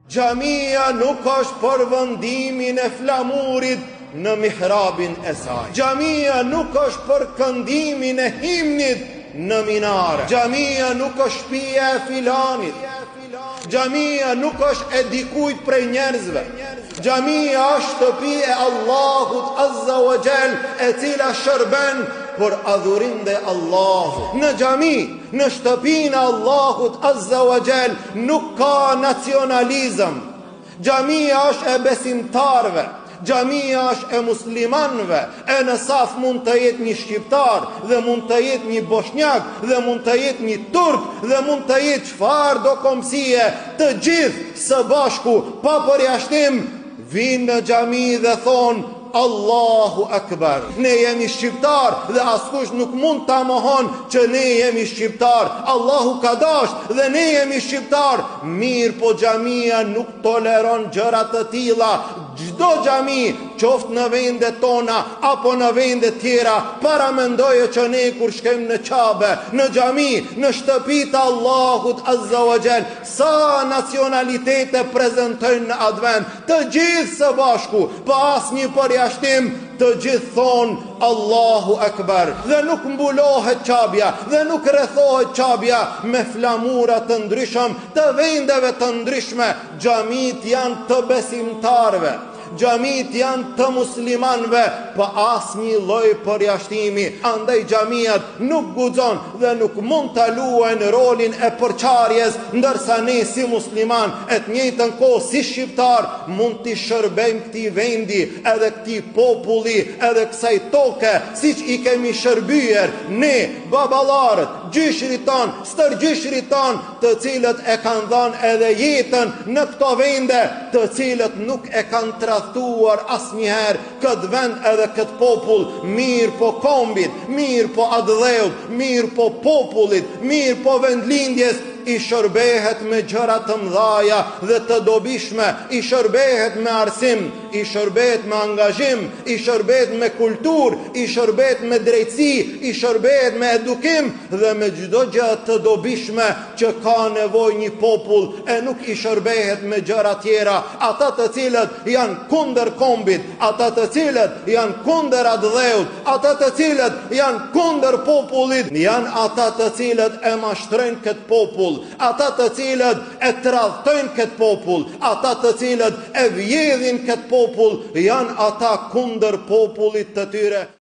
Xhamia nuk është për vendimin e flamurit në mihrabin e saj. Xhamia nuk është për këndimin e himnit në minare. Xhamia nuk është shtëpia e filanit. Xhamia nuk është e dikujt prej njerëzve. Xhamia është shtëpi e Allahut Azza wa Jall, e cila shërben për adhurim dhe Allahut. Në xhami, në shtëpinë e Allahut Azza wa Jall nuk ka nacionalizëm. Xhamia është e besimtarve. Xhamia është e muslimanëve. E në saf mund të jetë një shqiptar, dhe mund të jetë një bosnjak, dhe mund të jetë një turk, dhe mund të jetë çfarë do komsie, të gjithë së bashku, pa përjashtim, vinë në xhami dhe thonë Allahu Akbar. Ne jemi shqiptar dhe askush nuk mund ta mohon që ne jemi shqiptar. Allahu ka dashur dhe ne jemi shqiptar. Mirë po xhamia nuk toleron gjëra të tilla. Çdo xhami, qoftë në vendet tona apo në vende tjera, paramendoje që ne kur shkem në Qabe, në xhami, në shtëpitë të Allahut Azza wa Jall, sa nacionalitete prezantojnë në advent, të gjithë së bashku, pa asnjë përjashtim, të gjithë thonë Allahu Akbar. Dhe nuk mbulohet Qabja, dhe nuk rrethohet Qabja me flamura të ndryshëm të vendeve të ndryshme. Xhamit janë të besimtarve. Xhamit janë të muslimanëve, pa asnjë lloj përjashtimi. Andaj xhamiat nuk guxon dhe nuk mund ta luajnë rolin e përçarjes, ndërsa ne si musliman, e të njëjtën kohë si shqiptar, mund t'i shërbejmë këtij vendi, edhe këtij populli, edhe kësaj toke, siç i kemi shërbyer ne, baballarët, gjyshrit ton, stërgjyshrit ton, të cilët e kanë dhënë edhe jetën në këto vende, të cilët nuk e kanë tradhtuar asnjëherë këtë vend edhe këtë popull. Mirë po kombit, mirë po adhëdheut, mirë po popullit, mirë po vendlindjes, i shërbehet me gjëra të mëdhaja dhe të dobishme, i shërbehet me arsim, i shërbehet me angazhim, i shërbehet me kultur, i shërbehet me drejtësi, i shërbehet me edukim dhe me çdo gjë të dobishme që ka nevojë një popull, e nuk i shërbehet me gjëra tjera. Ata të cilët janë kundër kombit, ata të cilët janë kundër adhëdheut, ata të cilët janë kundër popullit, janë ata të cilët e mashtrojnë këtë popull, ata të cilët e tradhtojnë këtë popull, ata të cilët e vjedhin këtë popull, janë ata kundër popullit të tyre.